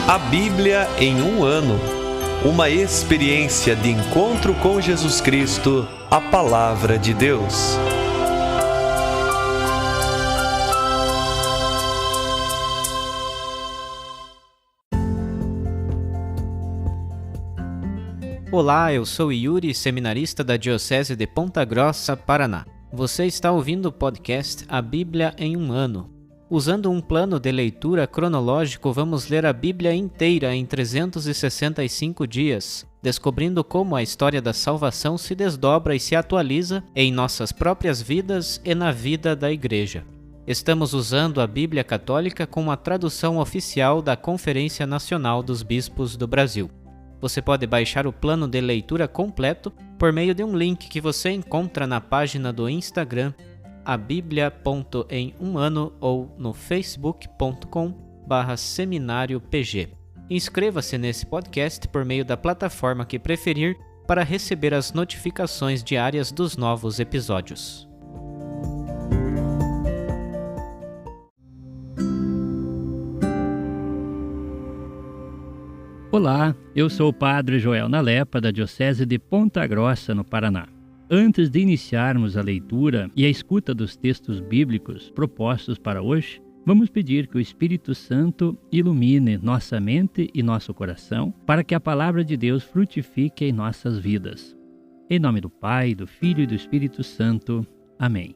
A Bíblia em um ano. Uma experiência de encontro com Jesus Cristo, a Palavra de Deus. Olá, eu sou Yuri, seminarista da Diocese de Ponta Grossa, Paraná. Você está ouvindo o podcast A Bíblia em um ano. Usando um plano de leitura cronológico, vamos ler a Bíblia inteira em 365 dias, descobrindo como a história da salvação se desdobra e se atualiza em nossas próprias vidas e na vida da Igreja. Estamos usando a Bíblia Católica com a tradução oficial da Conferência Nacional dos Bispos do Brasil. Você pode baixar o plano de leitura completo por meio de um link que você encontra na página do Instagram abiblia.emumano ou no facebook.com/seminariopg. Inscreva-se nesse podcast por meio da plataforma que preferir para receber as notificações diárias dos novos episódios. Olá, eu sou o Padre Joel Nalepa, da Diocese de Ponta Grossa, no Paraná. Antes de iniciarmos a leitura e a escuta dos textos bíblicos propostos para hoje, vamos pedir que o Espírito Santo ilumine nossa mente e nosso coração para que a Palavra de Deus frutifique em nossas vidas. Em nome do Pai, do Filho e do Espírito Santo. Amém.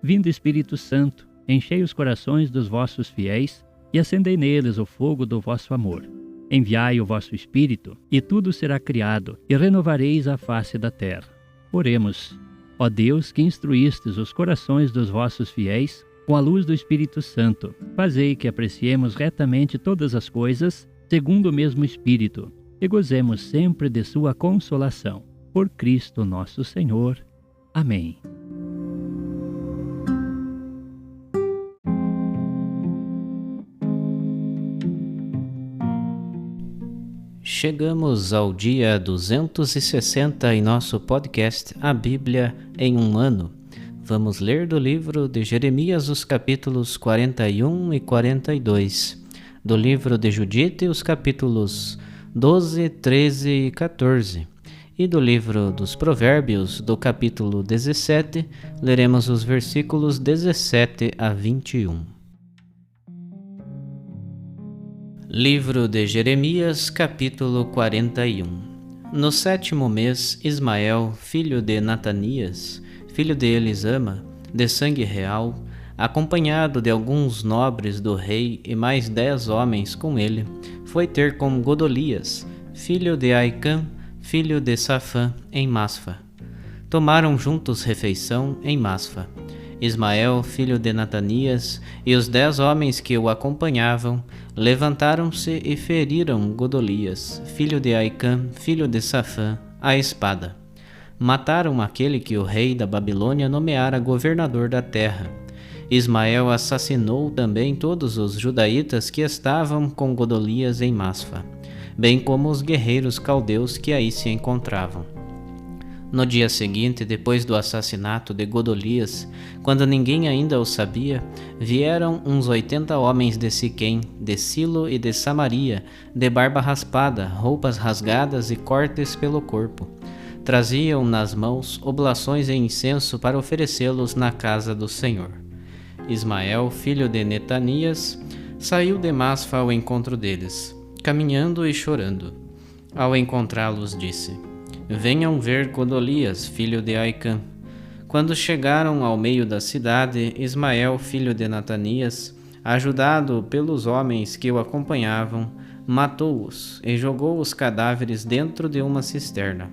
Vindo Espírito Santo, enchei os corações dos vossos fiéis e acendei neles o fogo do vosso amor. Enviai o vosso Espírito, e tudo será criado, e renovareis a face da terra. Oremos. Ó Deus, que instruístes os corações dos vossos fiéis com a luz do Espírito Santo, fazei que apreciemos retamente todas as coisas, segundo o mesmo Espírito, e gozemos sempre de sua consolação. Por Cristo nosso Senhor. Amém. Chegamos ao dia 260 em nosso podcast A Bíblia em um ano. Vamos ler do livro de Jeremias os capítulos 41 e 42, do livro de Judite os capítulos 12, 13 e 14, e do livro dos Provérbios, do capítulo 17, leremos os versículos 17 a 21. Livro de Jeremias, capítulo 41. No 7º mês, Ismael, filho de Natanias, filho de Elisama, de sangue real, acompanhado de alguns nobres do rei e mais 10 homens com ele, foi ter com Godolias, filho de Aicam, filho de Safã, em Masfa. Tomaram juntos refeição em Masfa. Ismael, filho de Natanias, e os 10 homens que o acompanhavam, levantaram-se e feriram Godolias, filho de Aicam, filho de Safã, à espada. Mataram aquele que o rei da Babilônia nomeara governador da terra. Ismael assassinou também todos os judaítas que estavam com Godolias em Masfa, bem como os guerreiros caldeus que aí se encontravam. No dia seguinte, depois do assassinato de Godolias, quando ninguém ainda o sabia, vieram uns 80 homens de Siquém, de Silo e de Samaria, de barba raspada, roupas rasgadas e cortes pelo corpo. Traziam nas mãos oblações e incenso para oferecê-los na casa do Senhor. Ismael, filho de Netanias, saiu de Masfa ao encontro deles, caminhando e chorando. Ao encontrá-los, disse: Venham ver Godolias, filho de Aicam. Quando chegaram ao meio da cidade, Ismael, filho de Natanias, ajudado pelos homens que o acompanhavam, matou-os e jogou os cadáveres dentro de uma cisterna.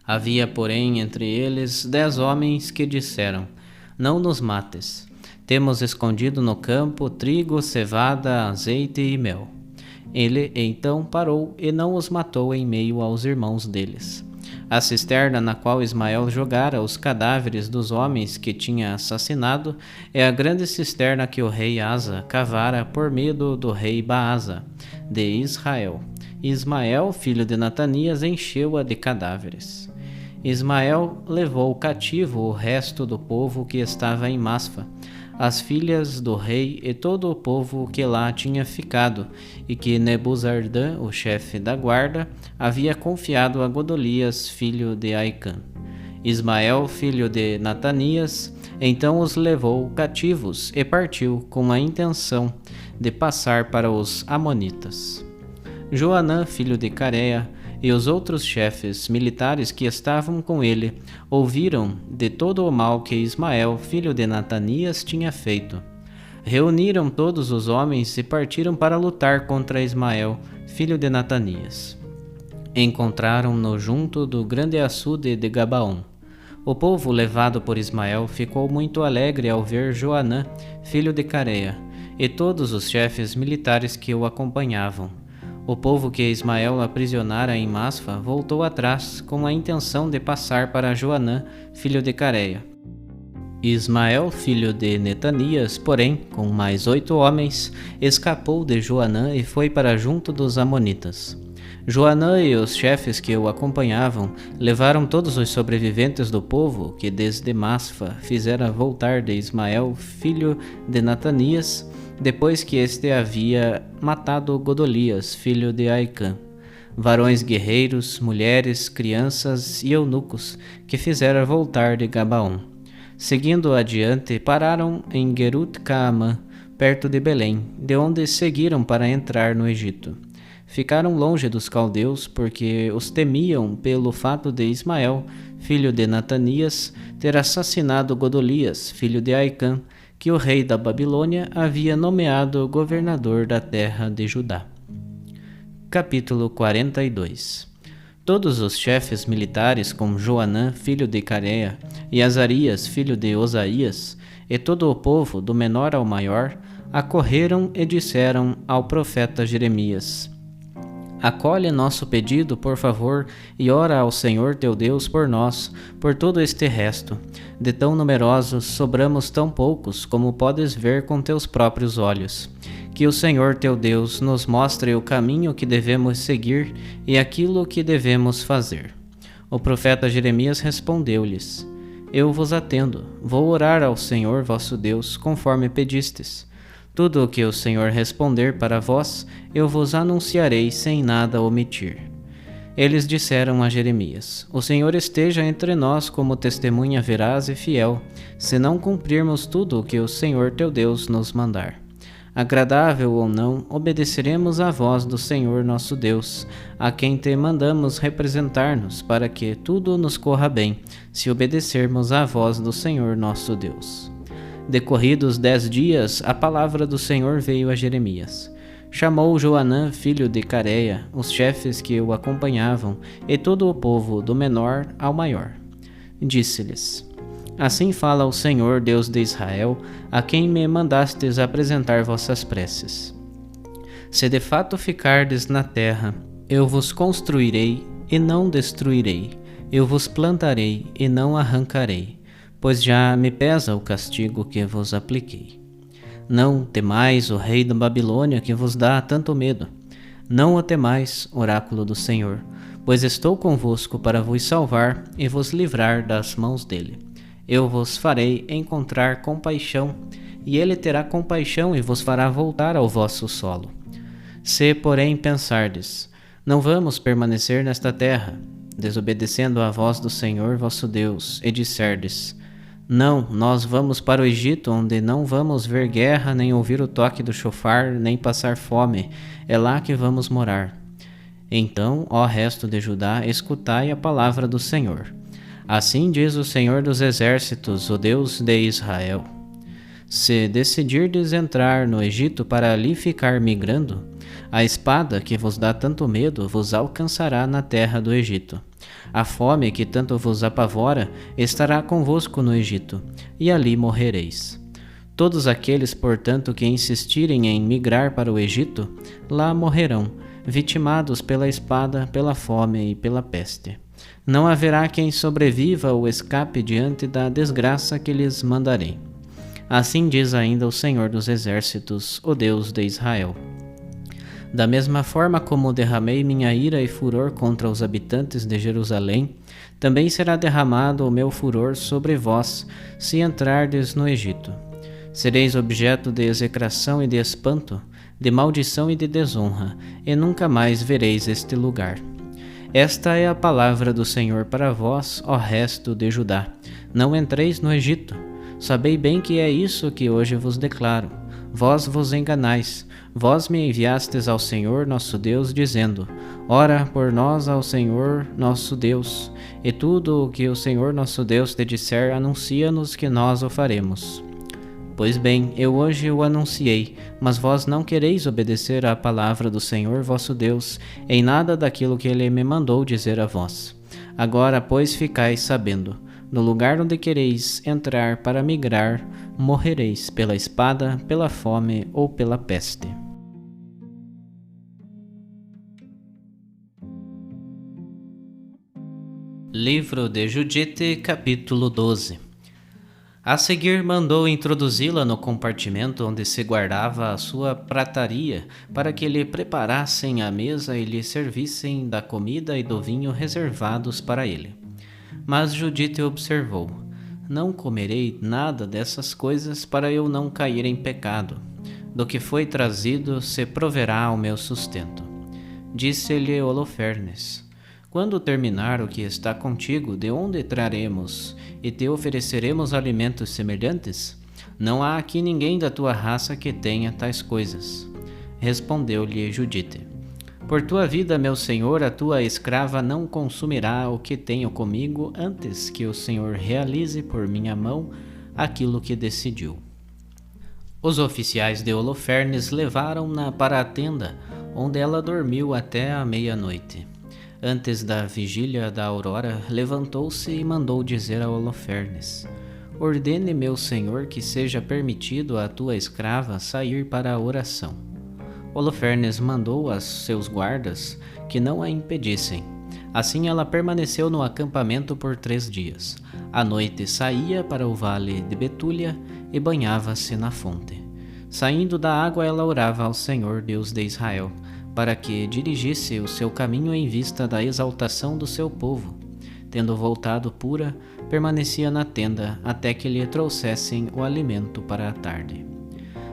Havia, porém, entre eles 10 homens que disseram: Não nos mates. Temos escondido no campo trigo, cevada, azeite e mel. Ele então parou e não os matou em meio aos irmãos deles. A cisterna na qual Ismael jogara os cadáveres dos homens que tinha assassinado é a grande cisterna que o rei Asa cavara por medo do rei Baasa, de Israel. Ismael, filho de Natanias, encheu-a de cadáveres. Ismael levou cativo o resto do povo que estava em Masfa, as filhas do rei e todo o povo que lá tinha ficado, e que Nebuzardã, o chefe da guarda, havia confiado a Godolias, filho de Aicã. Ismael, filho de Natanias, então os levou cativos e partiu com a intenção de passar para os amonitas. Joanã, filho de Careia, e os outros chefes militares que estavam com ele ouviram de todo o mal que Ismael, filho de Natanias, tinha feito. Reuniram todos os homens e partiram para lutar contra Ismael, filho de Natanias. Encontraram-no junto do grande açude de Gabaon. O povo levado por Ismael ficou muito alegre ao ver Joanã, filho de Careia, e todos os chefes militares que o acompanhavam. O povo que Ismael aprisionara em Masfa voltou atrás com a intenção de passar para Joanã, filho de Careia. Ismael, filho de Netanias, porém, com mais 8 homens, escapou de Joanã e foi para junto dos amonitas. Joanã e os chefes que o acompanhavam levaram todos os sobreviventes do povo que desde Masfa fizera voltar de Ismael, filho de Natanias, depois que este havia matado Godolias, filho de Aicã, varões guerreiros, mulheres, crianças e eunucos, que fizera voltar de Gabaon. Seguindo adiante, pararam em Gerut-Caamã, perto de Belém, de onde seguiram para entrar no Egito. Ficaram longe dos caldeus, porque os temiam pelo fato de Ismael, filho de Natanias, ter assassinado Godolias, filho de Aicã, que o rei da Babilônia havia nomeado governador da terra de Judá. Capítulo 42. Todos os chefes militares, com Joanã, filho de Careia, e Azarias, filho de Osaías, e todo o povo, do menor ao maior, acorreram e disseram ao profeta Jeremias: Acolhe nosso pedido, por favor, e ora ao Senhor teu Deus por nós, por todo este resto. De tão numerosos, sobramos tão poucos, como podes ver com teus próprios olhos. Que o Senhor teu Deus nos mostre o caminho que devemos seguir e aquilo que devemos fazer. O profeta Jeremias respondeu-lhes: Eu vos atendo, vou orar ao Senhor vosso Deus, conforme pedistes. Tudo o que o Senhor responder para vós, eu vos anunciarei sem nada omitir. Eles disseram a Jeremias: O Senhor esteja entre nós como testemunha veraz e fiel, se não cumprirmos tudo o que o Senhor teu Deus nos mandar. Agradável ou não, obedeceremos à voz do Senhor nosso Deus, a quem te mandamos representar-nos, para que tudo nos corra bem, se obedecermos à voz do Senhor nosso Deus. Decorridos 10 dias, a palavra do Senhor veio a Jeremias. Chamou Joanã, filho de Careia, os chefes que o acompanhavam, e todo o povo, do menor ao maior. Disse-lhes: Assim fala o Senhor, Deus de Israel, a quem me mandastes apresentar vossas preces. Se de fato ficardes na terra, eu vos construirei e não destruirei, eu vos plantarei e não arrancarei, pois já me pesa o castigo que vos apliquei. Não temais o rei da Babilônia que vos dá tanto medo. Não o temais, oráculo do Senhor, pois estou convosco para vos salvar e vos livrar das mãos dele. Eu vos farei encontrar compaixão, e ele terá compaixão e vos fará voltar ao vosso solo. Se, porém, pensardes: não vamos permanecer nesta terra, desobedecendo à voz do Senhor vosso Deus, e disserdes: não, nós vamos para o Egito, onde não vamos ver guerra, nem ouvir o toque do chofar, nem passar fome. É lá que vamos morar. Então, ó resto de Judá, escutai a palavra do Senhor. Assim diz o Senhor dos Exércitos, o Deus de Israel: se decidirdes entrar no Egito para ali ficar migrando, a espada que vos dá tanto medo vos alcançará na terra do Egito. A fome que tanto vos apavora estará convosco no Egito, e ali morrereis. Todos aqueles, portanto, que insistirem em migrar para o Egito, lá morrerão, vitimados pela espada, pela fome e pela peste. Não haverá quem sobreviva ou escape diante da desgraça que lhes mandarei. Assim diz ainda o Senhor dos Exércitos, o Deus de Israel: Da mesma forma como derramei minha ira e furor contra os habitantes de Jerusalém, também será derramado o meu furor sobre vós, se entrardes no Egito. Sereis objeto de execração e de espanto, de maldição e de desonra, e nunca mais vereis este lugar. Esta é a palavra do Senhor para vós, ó resto de Judá. Não entreis no Egito. Sabei bem que é isso que hoje vos declaro. Vós vos enganais. Vós me enviastes ao Senhor nosso Deus, dizendo: Ora por nós ao Senhor nosso Deus, e tudo o que o Senhor nosso Deus te disser, anuncia-nos que nós o faremos. Pois bem, eu hoje o anunciei, mas vós não quereis obedecer à palavra do Senhor vosso Deus, em nada daquilo que ele me mandou dizer a vós. Agora, pois, ficais sabendo: no lugar onde quereis entrar para migrar, morrereis pela espada, pela fome ou pela peste. Livro de Judite, capítulo 12. A seguir mandou introduzi-la no compartimento onde se guardava a sua prataria, para que lhe preparassem a mesa e lhe servissem da comida e do vinho reservados para ele. Mas Judite observou: Não comerei nada dessas coisas para eu não cair em pecado. Do que foi trazido se proverá o meu sustento. Disse-lhe Holofernes: Quando terminar o que está contigo, de onde traremos e te ofereceremos alimentos semelhantes? Não há aqui ninguém da tua raça que tenha tais coisas. Respondeu-lhe Judite: Por tua vida, meu senhor, a tua escrava não consumirá o que tenho comigo antes que o Senhor realize por minha mão aquilo que decidiu. Os oficiais de Holofernes levaram-na para a tenda, onde ela dormiu até a meia-noite. Antes da vigília da aurora, levantou-se e mandou dizer a Holofernes: Ordene, meu senhor, que seja permitido à tua escrava sair para a oração. Holofernes mandou aos seus guardas que não a impedissem. Assim ela permaneceu no acampamento por 3 dias. À noite saía para o vale de Betúlia e banhava-se na fonte. Saindo da água, ela orava ao Senhor Deus de Israel, para que dirigisse o seu caminho em vista da exaltação do seu povo. Tendo voltado pura, permanecia na tenda até que lhe trouxessem o alimento para a tarde.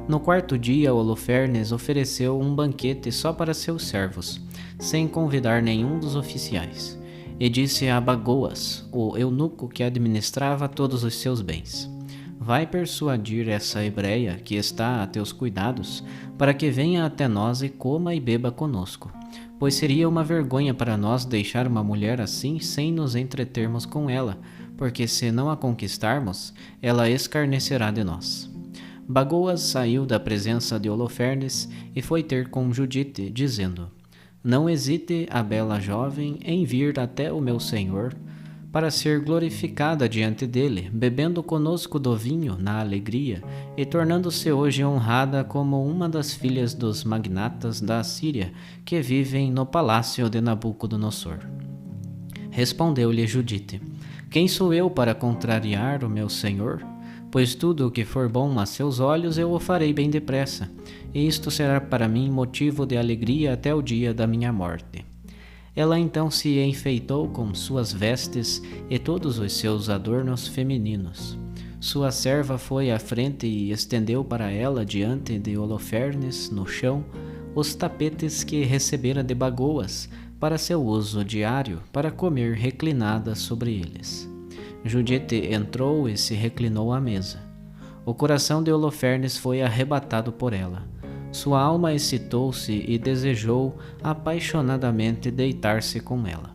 No 4º dia, Holofernes ofereceu um banquete só para seus servos, sem convidar nenhum dos oficiais, e disse a Bagoas, o eunuco que administrava todos os seus bens: Vai persuadir essa hebreia que está a teus cuidados, para que venha até nós e coma e beba conosco, pois seria uma vergonha para nós deixar uma mulher assim sem nos entretermos com ela, porque se não a conquistarmos, ela escarnecerá de nós. Bagoas saiu da presença de Holofernes e foi ter com Judite, dizendo: Não hesite a bela jovem em vir até o meu senhor, para ser glorificada diante dele, bebendo conosco do vinho na alegria, e tornando-se hoje honrada como uma das filhas dos magnatas da Assíria, que vivem no palácio de Nabucodonosor. Respondeu-lhe Judite: Quem sou eu para contrariar o meu senhor? Pois tudo o que for bom a seus olhos eu o farei bem depressa, e isto será para mim motivo de alegria até o dia da minha morte. Ela então se enfeitou com suas vestes e todos os seus adornos femininos. Sua serva foi à frente e estendeu para ela diante de Holofernes, no chão, os tapetes que recebera de Bagoas, para seu uso diário, para comer reclinada sobre eles. Judite entrou e se reclinou à mesa. O coração de Holofernes foi arrebatado por ela. Sua alma excitou-se e desejou apaixonadamente deitar-se com ela.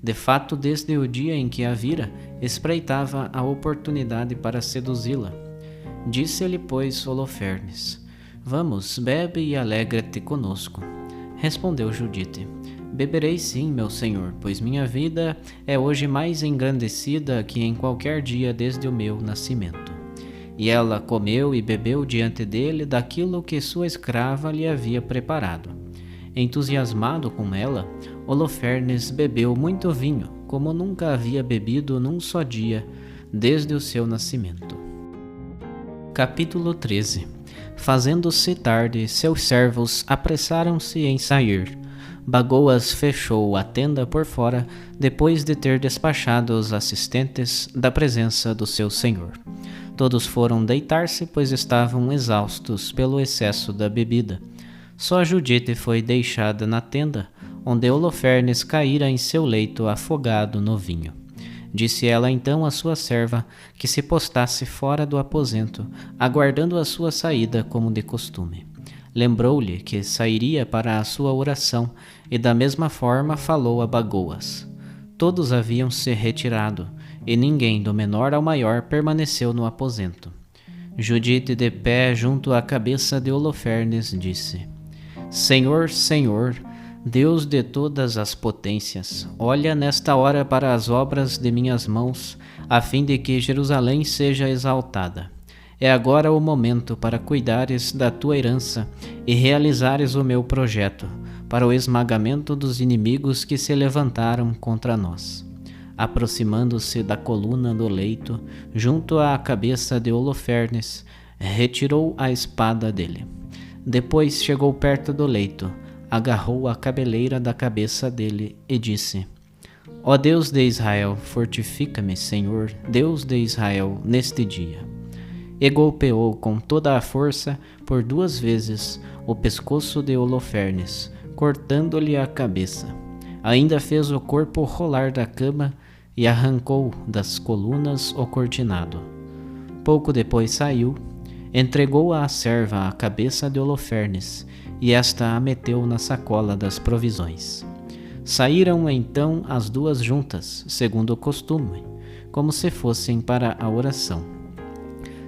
De fato, desde o dia em que a vira, espreitava a oportunidade para seduzi-la. Disse-lhe, pois, Holofernes: Vamos, bebe e alegra-te conosco. Respondeu Judite: Beberei sim, meu senhor, pois minha vida é hoje mais engrandecida que em qualquer dia desde o meu nascimento. E ela comeu e bebeu diante dele daquilo que sua escrava lhe havia preparado. Entusiasmado com ela, Holofernes bebeu muito vinho, como nunca havia bebido num só dia, desde o seu nascimento. Capítulo 13. Fazendo-se tarde, seus servos apressaram-se em sair. Bagoas fechou a tenda por fora, depois de ter despachado os assistentes da presença do seu senhor. Todos foram deitar-se, pois estavam exaustos pelo excesso da bebida. Só Judite foi deixada na tenda, onde Holofernes caíra em seu leito afogado no vinho. Disse ela então à sua serva que se postasse fora do aposento, aguardando a sua saída como de costume. Lembrou-lhe que sairia para a sua oração e da mesma forma falou a Bagoas. Todos haviam se retirado e ninguém, do menor ao maior, permaneceu no aposento. Judite, de pé junto à cabeça de Holofernes, disse: Senhor, Senhor, Deus de todas as potências, olha nesta hora para as obras de minhas mãos, a fim de que Jerusalém seja exaltada. É agora o momento para cuidares da tua herança e realizares o meu projeto, para o esmagamento dos inimigos que se levantaram contra nós. Aproximando-se da coluna do leito, junto à cabeça de Holofernes, retirou a espada dele. Depois chegou perto do leito, agarrou a cabeleira da cabeça dele e disse: Ó Deus de Israel, fortifica-me, Senhor, Deus de Israel, neste dia. E golpeou com toda a força por 2 vezes o pescoço de Holofernes, cortando-lhe a cabeça. Ainda fez o corpo rolar da cama e arrancou das colunas o cortinado. Pouco depois saiu, entregou à serva a cabeça de Holofernes, e esta a meteu na sacola das provisões. Saíram então as 2 juntas, segundo o costume, como se fossem para a oração.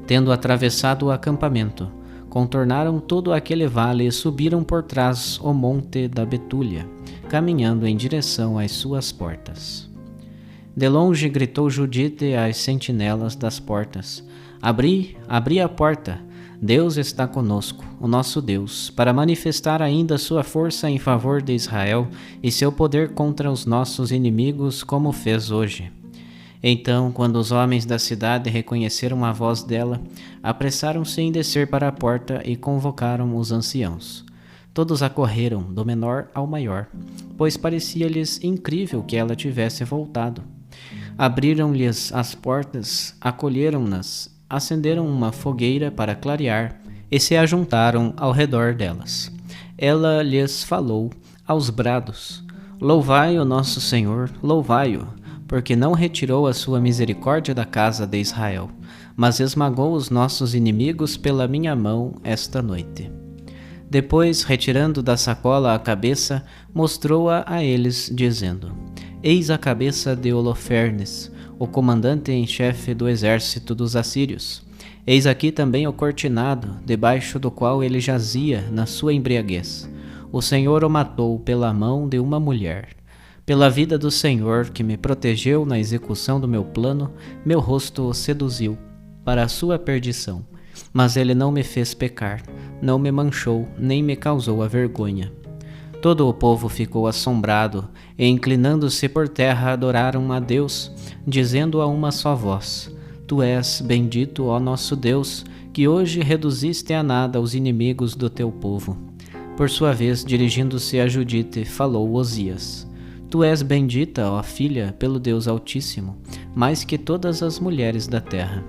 Tendo atravessado o acampamento, contornaram todo aquele vale e subiram por trás o monte da Betúlia, caminhando em direção às suas portas. De longe gritou Judite às sentinelas das portas: Abri, abri a porta! Deus está conosco, o nosso Deus, para manifestar ainda sua força em favor de Israel e seu poder contra os nossos inimigos, como fez hoje. Então, quando os homens da cidade reconheceram a voz dela, apressaram-se em descer para a porta e convocaram os anciãos. Todos acorreram, do menor ao maior, pois parecia-lhes incrível que ela tivesse voltado. Abriram-lhes as portas, acolheram-nas, acenderam uma fogueira para clarear e se ajuntaram ao redor delas. Ela lhes falou aos brados: Louvai o nosso Senhor, louvai-o, porque não retirou a sua misericórdia da casa de Israel, mas esmagou os nossos inimigos pela minha mão esta noite. Depois, retirando da sacola a cabeça, mostrou-a a eles, dizendo: Eis a cabeça de Holofernes, o comandante em chefe do exército dos assírios. Eis aqui também o cortinado, debaixo do qual ele jazia na sua embriaguez. O Senhor o matou pela mão de uma mulher. Pela vida do Senhor, que me protegeu na execução do meu plano, meu rosto o seduziu para a sua perdição. Mas ele não me fez pecar, não me manchou, nem me causou a vergonha. Todo o povo ficou assombrado e, inclinando-se por terra, adoraram a Deus, dizendo a uma só voz: Tu és bendito, ó nosso Deus, que hoje reduziste a nada os inimigos do teu povo. Por sua vez, dirigindo-se a Judite, falou Osias: Tu és bendita, ó filha, pelo Deus Altíssimo, mais que todas as mulheres da terra.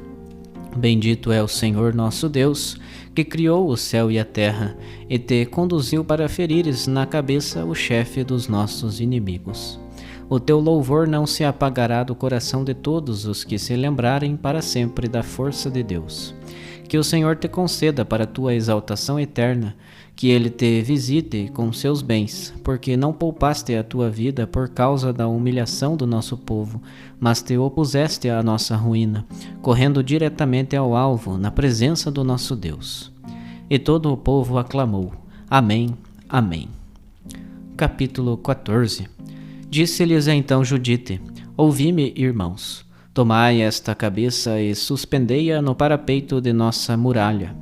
Bendito é o Senhor nosso Deus, que criou o céu e a terra, e te conduziu para ferires na cabeça o chefe dos nossos inimigos. O teu louvor não se apagará do coração de todos os que se lembrarem para sempre da força de Deus. Que o Senhor te conceda para tua exaltação eterna, que ele te visite com seus bens, porque não poupaste a tua vida por causa da humilhação do nosso povo, mas te opuseste à nossa ruína, correndo diretamente ao alvo, na presença do nosso Deus. E todo o povo aclamou: Amém, Amém. Capítulo 14. Disse-lhes então Judite: Ouvi-me, irmãos. Tomai esta cabeça e suspendei-a no parapeito de nossa muralha.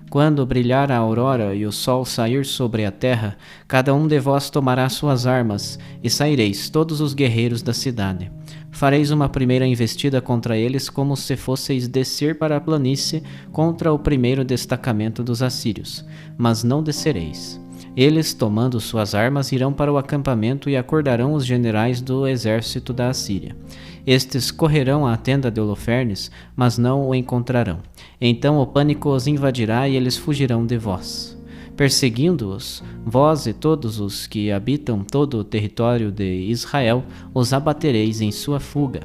Quando brilhar a aurora e o sol sair sobre a terra, cada um de vós tomará suas armas, e saireis todos os guerreiros da cidade. Fareis uma primeira investida contra eles, como se fosseis descer para a planície contra o primeiro destacamento dos assírios, mas não descereis. Eles, tomando suas armas, irão para o acampamento e acordarão os generais do exército da Assíria. Estes correrão à tenda de Holofernes, mas não o encontrarão. Então o pânico os invadirá e eles fugirão de vós. Perseguindo-os, vós e todos os que habitam todo o território de Israel, os abatereis em sua fuga.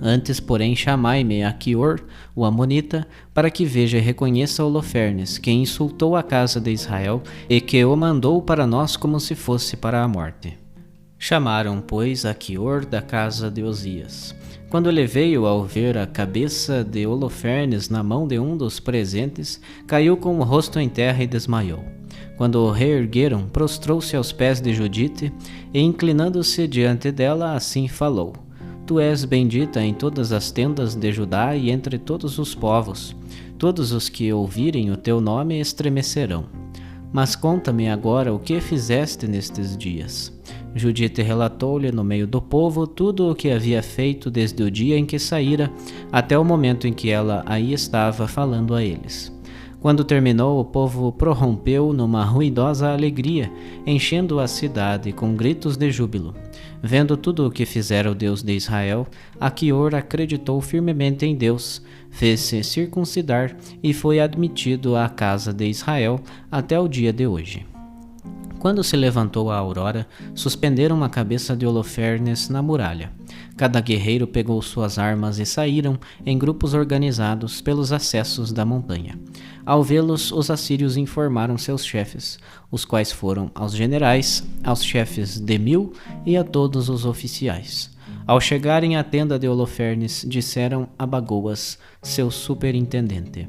Antes, porém, chamai-me Aquior, o Amonita, para que veja e reconheça Holofernes, que insultou a casa de Israel e que o mandou para nós como se fosse para a morte. Chamaram, pois, Aquior da casa de Osias. Quando ele veio ao ver a cabeça de Holofernes na mão de um dos presentes, caiu com o rosto em terra e desmaiou. Quando o reergueram, prostrou-se aos pés de Judite e, inclinando-se diante dela, assim falou: Tu és bendita em todas as tendas de Judá e entre todos os povos. Todos os que ouvirem o teu nome estremecerão. Mas conta-me agora o que fizeste nestes dias. Judite relatou-lhe no meio do povo tudo o que havia feito desde o dia em que saíra até o momento em que ela aí estava falando a eles. Quando terminou, o povo prorrompeu numa ruidosa alegria, enchendo a cidade com gritos de júbilo. Vendo tudo o que fizera o Deus de Israel, Aquior acreditou firmemente em Deus, fez-se circuncidar e foi admitido à casa de Israel até o dia de hoje. Quando se levantou a aurora, suspenderam a cabeça de Holofernes na muralha. Cada guerreiro pegou suas armas e saíram em grupos organizados pelos acessos da montanha. Ao vê-los, os assírios informaram seus chefes, os quais foram aos generais, aos chefes de 1000 e a todos os oficiais. Ao chegarem à tenda de Holofernes, disseram a Bagoas, seu superintendente: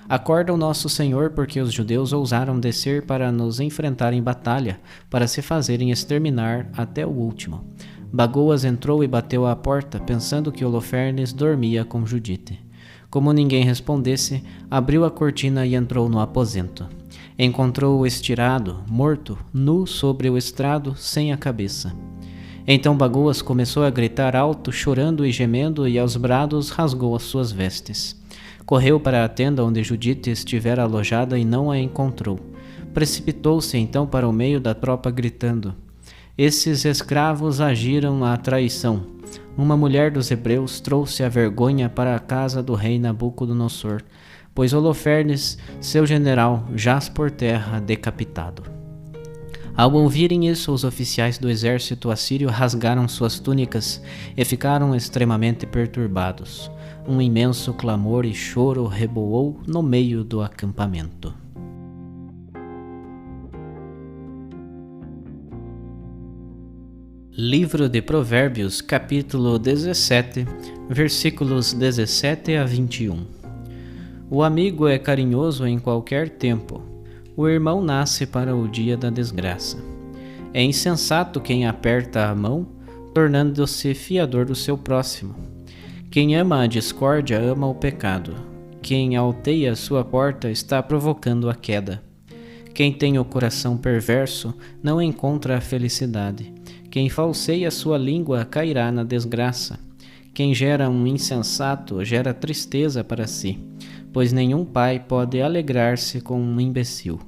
Acorda o nosso senhor, porque os judeus ousaram descer para nos enfrentar em batalha, para se fazerem exterminar até o último. Bagoas entrou e bateu à porta, pensando que Holofernes dormia com Judite. Como ninguém respondesse, abriu a cortina e entrou no aposento. Encontrou-o estirado, morto, nu sobre o estrado, sem a cabeça. Então Bagoas começou a gritar alto, chorando e gemendo, e aos brados rasgou as suas vestes. Correu para a tenda onde Judite estivera alojada e não a encontrou. Precipitou-se então para o meio da tropa gritando: Esses escravos agiram à traição. Uma mulher dos hebreus trouxe a vergonha para a casa do rei Nabucodonosor, pois Holofernes, seu general, jaz por terra decapitado. Ao ouvirem isso, os oficiais do exército assírio rasgaram suas túnicas e ficaram extremamente perturbados. Um imenso clamor e choro reboou no meio do acampamento. Livro de Provérbios, capítulo 17, versículos 17 a 21. O amigo é carinhoso em qualquer tempo. O irmão nasce para o dia da desgraça. É insensato quem aperta a mão, tornando-se fiador do seu próximo. Quem ama a discórdia ama o pecado. Quem alteia sua porta está provocando a queda. Quem tem o coração perverso não encontra a felicidade. Quem falseia sua língua cairá na desgraça. Quem gera um insensato gera tristeza para si, pois nenhum pai pode alegrar-se com um imbecil.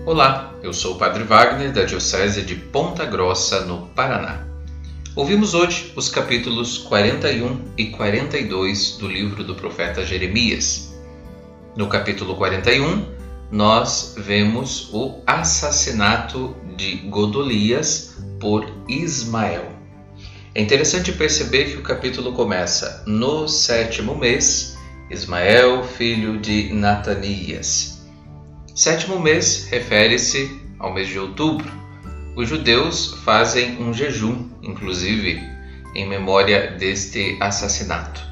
Olá, eu sou o Padre Wagner, da Diocese de Ponta Grossa, no Paraná. Ouvimos hoje os capítulos 41 e 42 do livro do profeta Jeremias. No capítulo 41, nós vemos o assassinato de Godolias por Ismael. É interessante perceber que o capítulo começa no 7º mês, Ismael, filho de Natanias. 7º mês refere-se ao mês de outubro. Os judeus fazem um jejum, inclusive, em memória deste assassinato.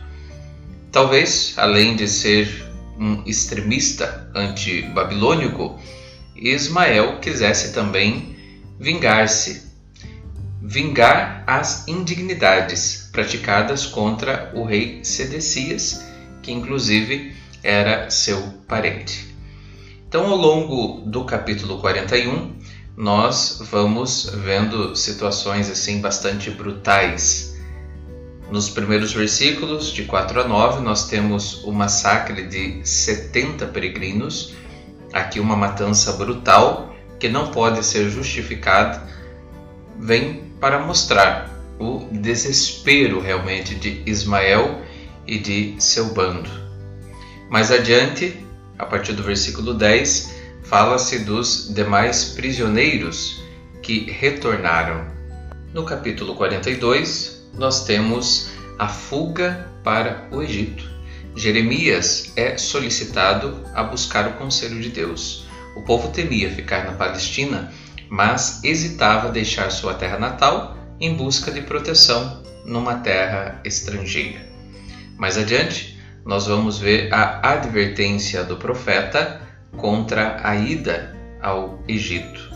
Talvez, além de ser um extremista anti-babilônico, Ismael quisesse também vingar-se, vingar as indignidades praticadas contra o rei Sedecias, que inclusive era seu parente. Então, ao longo do capítulo 41, nós vamos vendo situações assim bastante brutais. Nos primeiros versículos, de 4 a 9, nós temos o massacre de 70 peregrinos. Aqui uma matança brutal que não pode ser justificada, vem para mostrar o desespero realmente de Ismael e de seu bando. Mais adiante, a partir do versículo 10, fala-se dos demais prisioneiros que retornaram. No capítulo 42, nós temos a fuga para o Egito. Jeremias é solicitado a buscar o conselho de Deus. O povo temia ficar na Palestina, mas hesitava deixar sua terra natal em busca de proteção numa terra estrangeira. Mais adiante, nós vamos ver a advertência do profeta contra a ida ao Egito.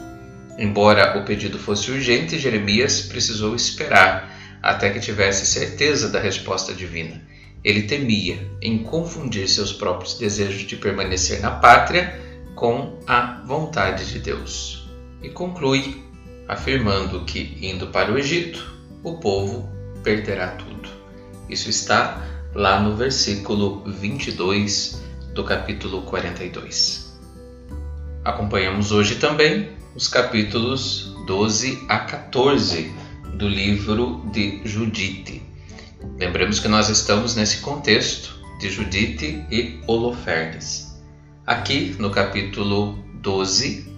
Embora o pedido fosse urgente, Jeremias precisou esperar até que tivesse certeza da resposta divina. Ele temia em confundir seus próprios desejos de permanecer na pátria com a vontade de Deus. E conclui afirmando que, indo para o Egito, o povo perderá tudo. Isso está lá no versículo 22 do capítulo 42. Acompanhamos hoje também os capítulos 12 a 14 do livro de Judite. Lembremos que nós estamos nesse contexto de Judite e Holofernes. Aqui no capítulo 12,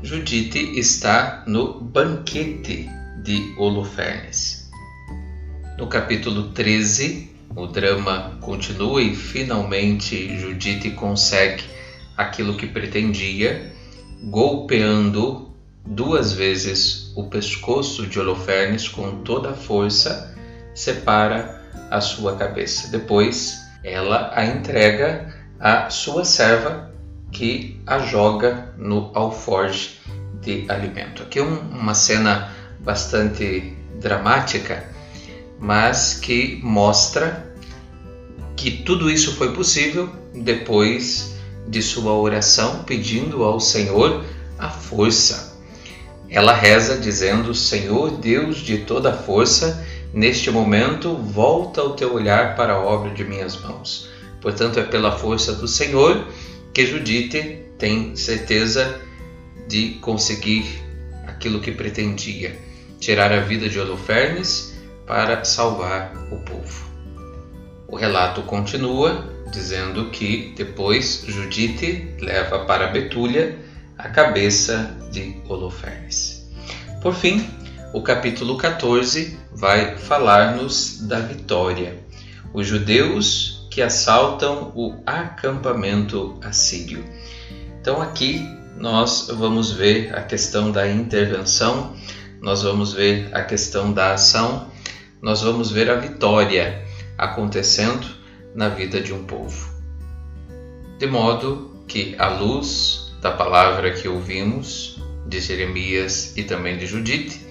Judite está no banquete de Holofernes. No capítulo 13, o drama continua e finalmente Judite consegue aquilo que pretendia, golpeando 2 vezes o pescoço de Holofernes com toda a força, separa a sua cabeça. Depois, ela a entrega à sua serva, que a joga no alforje de alimento. Aqui é uma cena bastante dramática, mas que mostra que tudo isso foi possível depois de sua oração, pedindo ao Senhor a força. Ela reza dizendo: Senhor Deus de toda a força, neste momento volta o teu olhar para a obra de minhas mãos. Portanto, é pela força do Senhor que Judite tem certeza de conseguir aquilo que pretendia, tirar a vida de Holofernes para salvar o povo. O relato continua dizendo que depois Judite leva para Betúlia a cabeça de Holofernes. Por fim, o capítulo 14 vai falar-nos da vitória. Os judeus que assaltam o acampamento assírio. Então aqui nós vamos ver a questão da intervenção, nós vamos ver a questão da ação, nós vamos ver a vitória acontecendo na vida de um povo. De modo que, à luz da palavra que ouvimos de Jeremias e também de Judite,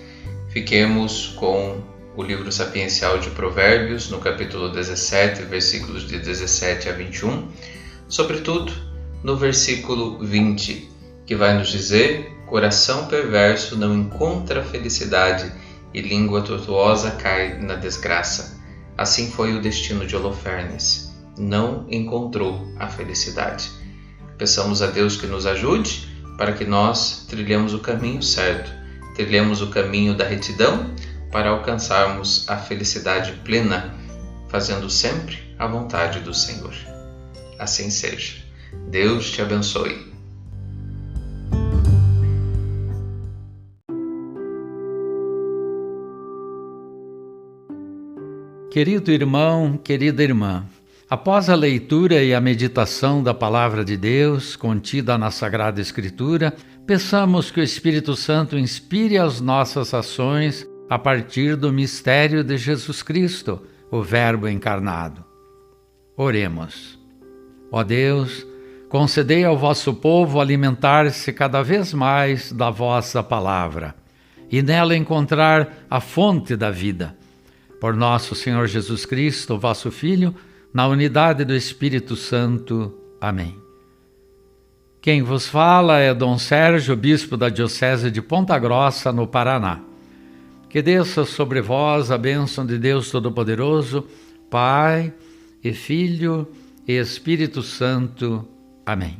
fiquemos com o livro sapiencial de Provérbios, no capítulo 17, versículos de 17 a 21, sobretudo no versículo 20, que vai nos dizer: coração perverso não encontra felicidade e língua tortuosa cai na desgraça. Assim foi o destino de Holofernes, não encontrou a felicidade. Peçamos a Deus que nos ajude para que nós trilhemos o caminho certo, trilhemos o caminho da retidão para alcançarmos a felicidade plena, fazendo sempre a vontade do Senhor. Assim seja. Deus te abençoe. Querido irmão, querida irmã, após a leitura e a meditação da Palavra de Deus contida na Sagrada Escritura, peçamos que o Espírito Santo inspire as nossas ações a partir do mistério de Jesus Cristo, o Verbo encarnado. Oremos. Ó Deus, concedei ao vosso povo alimentar-se cada vez mais da vossa palavra e nela encontrar a fonte da vida. Por nosso Senhor Jesus Cristo, vosso Filho, na unidade do Espírito Santo. Amém. Quem vos fala é Dom Sérgio, bispo da Diocese de Ponta Grossa, no Paraná. Que desça sobre vós a bênção de Deus Todo-Poderoso, Pai e Filho e Espírito Santo. Amém.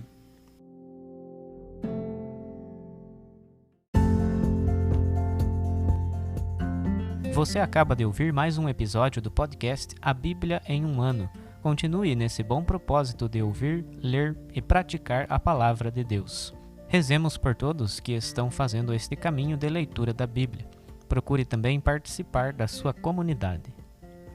Você acaba de ouvir mais um episódio do podcast A Bíblia em um Ano. Continue nesse bom propósito de ouvir, ler e praticar a Palavra de Deus. Rezemos por todos que estão fazendo este caminho de leitura da Bíblia. Procure também participar da sua comunidade.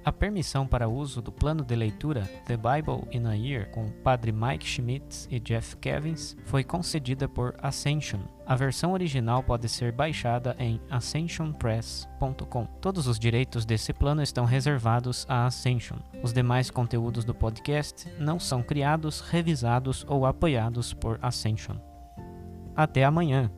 A permissão para uso do plano de leitura The Bible in a Year com o Padre Mike Schmitz e Jeff Kevins foi concedida por Ascension. A versão original pode ser baixada em ascensionpress.com. Todos os direitos desse plano estão reservados à Ascension. Os demais conteúdos do podcast não são criados, revisados ou apoiados por Ascension. Até amanhã!